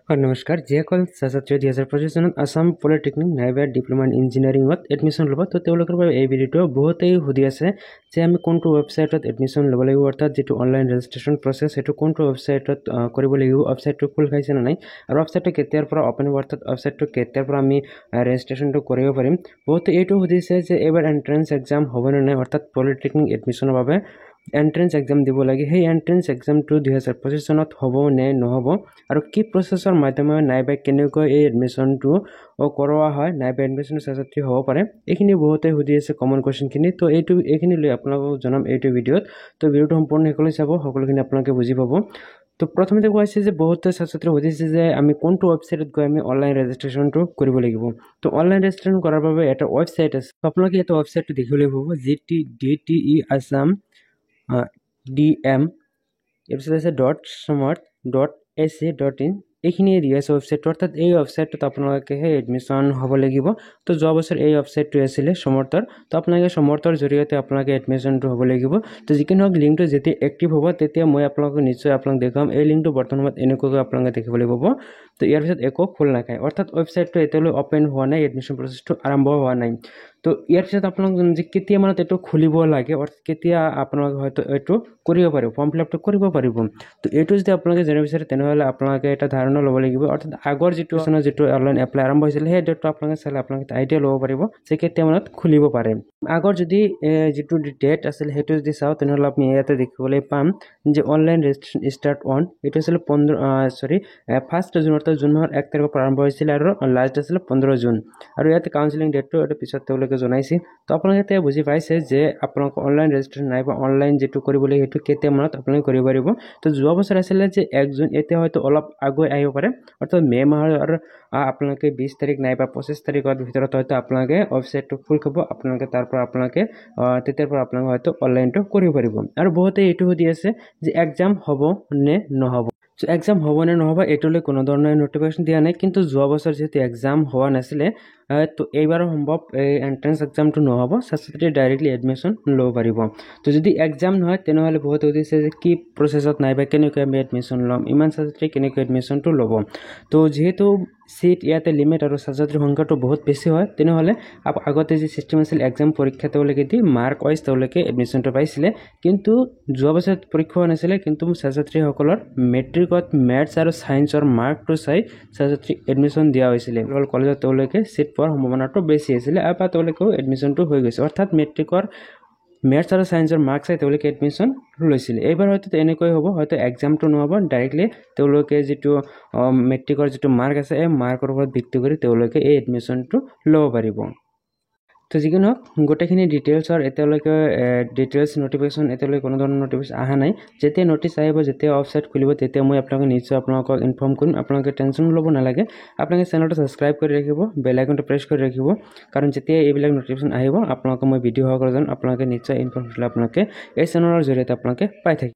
নমস্কাৰ যিসকল ছাত্ৰ-ছাত্ৰীয়ে 2025 চনত আসাম পলিটেকনিক নাইবা ডিপ্ল'মা ইন ইঞ্জিনিয়াৰিঙত এডমিশ্যন ল'ব তো তেওঁলোকৰ বাবে এই ভিডিঅ'টো বহুতেই সুধি আছে যে আমি কোনটো ৱেবছাইটত এডমিশ্যন ল'ব লাগিব অৰ্থাৎ যিটো অনলাইন ৰেজিষ্ট্ৰেশ্যন প্ৰচেছ সেইটো কোনটো ৱেবছাইটত কৰিব লাগিব ৱেবছাইটটো খোল খাইছে নে নাই আৰু ৱেবছাইটটো কেতিয়াৰ পৰা অপেন হ'ব অৰ্থাৎ ৱেবছাইটটো কেতিয়াৰ পৰা আমি ৰেজিষ্ট্ৰেশ্যনটো কৰিব পাৰিম বহুতে এইটো সুধিছে যে এইবাৰ এণ্ট্ৰেন্স এক্সাম হ'ব নে নাই অৰ্থাৎ পলিটেকনিক এডমিশ্যনৰ বাবে এণ্ট্ৰেন্স এক্সাম দিব লাগে সেই এণ্ট্ৰেন্স এক্সামটো 2025 চনত হ'ব নে নহ'ব আৰু কি প্ৰচেছৰ মাধ্যমেৰে নাইবা কেনেকৈ এই এডমিশ্যনটো কৰোৱা হয় নাইবা এডমিশ্যন ছাত্ৰী হ'ব পাৰে এইখিনি বহুতে সুধি আছে কমন কুৱেশ্যনখিনি তো এইখিনি লৈ আপোনালোকক জনাম এইটো ভিডিঅ'ত তো ভিডিঅ'টো সম্পূৰ্ণ শেষলৈ চাব সকলোখিনি আপোনালোকে বুজি পাব তো প্ৰথমতে কোৱা হৈছে যে বহুতে ছাত্ৰী সুধিছে যে আমি কোনটো ৱেবছাইটত গৈ আমি অনলাইন ৰেজিষ্ট্ৰেশ্যনটো কৰিব লাগিব তো অনলাইন ৰেজিষ্ট্ৰেশ্যন কৰাৰ বাবে এটা ৱেবছাইট আছে আপোনালোকে এটা ৱেবছাইটটো দেখিবলৈ পাব DTE আসাম DM তাৰপিছত আছে .smart.ac.in এইখিনি দিয়া আছে ৱেবছাইটটো অৰ্থাৎ এই ৱেবছাইটটোত আপোনালোকেহে এডমিশ্যন হ'ব লাগিব তো যোৱা বছৰ এই ৱেবছাইটটো আছিলে সমৰ্থৰ তো আপোনালোকে সমৰ্থৰ জৰিয়তে আপোনালোকে এডমিশ্যনটো হ'ব লাগিব তো যিকি নহওক লিংকটো যেতিয়া এক্টিভ হ'ব তেতিয়া মই আপোনালোকক নিশ্চয় আপোনালোক দেখাম এই লিংকটো বৰ্তমানত এনেকুৱাকৈ আপোনালোকে দেখিবলৈ পাব তো ইয়াৰ পিছত একো খোল নাখায় অৰ্থাৎ ৱেবছাইটটো এতিয়ালৈ অপেন হোৱা নাই এডমিশ্যন প্ৰচেছটো আৰম্ভ হোৱা নাই তো ইয়াৰ পিছত আপোনালোক যে কেতিয়া মানত এইটো খুলিব লাগে অৰ্থাৎ কেতিয়া আপোনালোকে হয়তো এইটো কৰিব পাৰিব ফৰ্ম ফিল আপটো কৰিব পাৰিব তো এইটো যদি আপোনালোকে জানিব বিচাৰে তেনেহ'লে আপোনালোকে এটা ধাৰণা ল'ব লাগিব অৰ্থাৎ আগৰ যিটো অনলাইন এপ্লাই আৰম্ভ হৈছিলে সেই ডেটটো আপোনালোকে চালে আপোনালোকে আইডিয়া ল'ব পাৰিব যে কেতিয়া মানত খুলিব পাৰে আগৰ যদি যিটো ডেট আছিল সেইটো যদি চাওঁ তেনেহ'লে আপুনি ইয়াতে দেখিবলৈ পাম যে অনলাইন ৰেজিষ্ট্ৰেশ্যন ষ্টাৰ্ট অন এইটো আছিলে 1 জুন অৰ্থাৎ জুন মাহৰ 1 তাৰিখৰ পৰা আৰম্ভ হৈছিলে আৰু লাষ্ট আছিলে 15 জুন আৰু ইয়াতে কাউন্সেলিং ডেটটো এইটো পিছত তেওঁলোকে জনাইছিল তো আপোনালোকে এতিয়া বুজি পাইছে যে আপোনালোকে অনলাইন ৰেজিষ্ট্ৰেশ্যন নাইবা অনলাইন যিটো কৰিবলৈ সেইটো কেতিয়া মানত আপোনালোকে কৰিব পাৰিব তো যোৱা বছৰ আছিলে যে 1 জুন এতিয়া হয়তো অলপ আগুৱাই আহিব পাৰে অৰ্থাৎ মে' মাহৰ আপোনালোকে 20 তাৰিখ নাইবা 25 তাৰিখৰ ভিতৰত হয়তো আপোনালোকে ৱেবছাইটটো খোল খাব আপোনালোকে তাৰ পৰা আপোনালোকে তেতিয়াৰ পৰা আপোনালোকে হয়তো অনলাইনটো কৰিব পাৰিব আৰু বহুতে এইটো সুধি আছে যে এক্সাম হ'ব নে নহ'ব তো এক্সাম হ'ব নে নহ'ব এইটোলৈ কোনো ধৰণৰ নটিফিকেশ্যন দিয়া নাই কিন্তু যোৱা বছৰ যিহেতু এক্সাম হোৱা নাছিলে তো এইবাৰ সম্ভৱ এই এণ্ট্ৰেন্স এক্সামটো নহ'ব ছাত্ৰী ডাইৰেক্টলি এডমিশ্যন ল'ব পাৰিব তো যদি এক্সাম নহয় তেনেহ'লে বহুত সুধিছে যে কি প্ৰচেছত নাইবা কেনেকৈ আমি এডমিশ্যন ল'ম ইমান ছাত্ৰী কেনেকৈ এডমিশ্যনটো ল'ব তো যিহেতু চিট ইয়াতে লিমিট আৰু ছাত্ৰীৰ সংখ্যাটো বহুত বেছি হয় তেনেহ'লে আগতে যি ছিষ্টেম আছিল এক্সাম পৰীক্ষা তেওঁলোকে দি মাৰ্ক ৱাইজ তেওঁলোকে এডমিশ্যনটো পাইছিলে কিন্তু যোৱা বছৰ পৰীক্ষা হোৱা নাছিলে কিন্তু ছাত্ৰীসকলৰ মেট্ৰিকত মেথছ আৰু ছায়েন্সৰ মাৰ্কটো চাই ছাত্ৰী এডমিশ্যন দিয়া হৈছিলে কলেজত তেওঁলোকে চিট পোৱাৰ সম্ভাৱনাটো বেছি আছিলে আৰু তেওঁলোকেও এডমিশ্যনটো হৈ গৈছে অৰ্থাৎ মেট্ৰিকৰ মেথছ আৰু ছায়েন্সৰ মাৰ্ক চাই তেওঁলোকে এডমিশ্যন লৈছিলে এইবাৰ হয়তো এনেকৈ হ'ব হয়তো এক্সামটো নহ'ব ডাইৰেক্টলি তেওঁলোকে যিটো মেট্ৰিকৰ যিটো মাৰ্ক আছে এই মাৰ্কৰ ওপৰত ভিত্তি কৰি তেওঁলোকে এই এডমিশ্যনটো ল'ব পাৰিব তো যিকোনো গোটেইখিনি ডিটেইলছৰ এতিয়ালৈকে ডিটেইলছ নটিফিকেশ্যন এতিয়ালৈকে কোনো ধৰণৰ নটিফিকেশ্যন অহা নাই যেতিয়া নটিচ আহিব যেতিয়া ৱেবছাইট খুলিব তেতিয়া মই আপোনালোকক নিশ্চয় আপোনালোকক ইনফৰ্ম কৰিম আপোনালোকে টেনশ্যন ল'ব নালাগে আপোনালোকে চেনেলটো ছাবস্ক্ৰাইব কৰি ৰাখিব বেল আইকনটো প্ৰেছ কৰি ৰাখিব কাৰণ যেতিয়া এইবিলাক নটিফিকেশ্যন আহিব আপোনালোকক মই ভিডিঅ' সহকাৰে আপোনালোকে নিশ্চয় ইনফৰ্মেশ্যন আপোনালোকে এই চেনেলৰ জৰিয়তে আপোনালোকে পাই থাকিব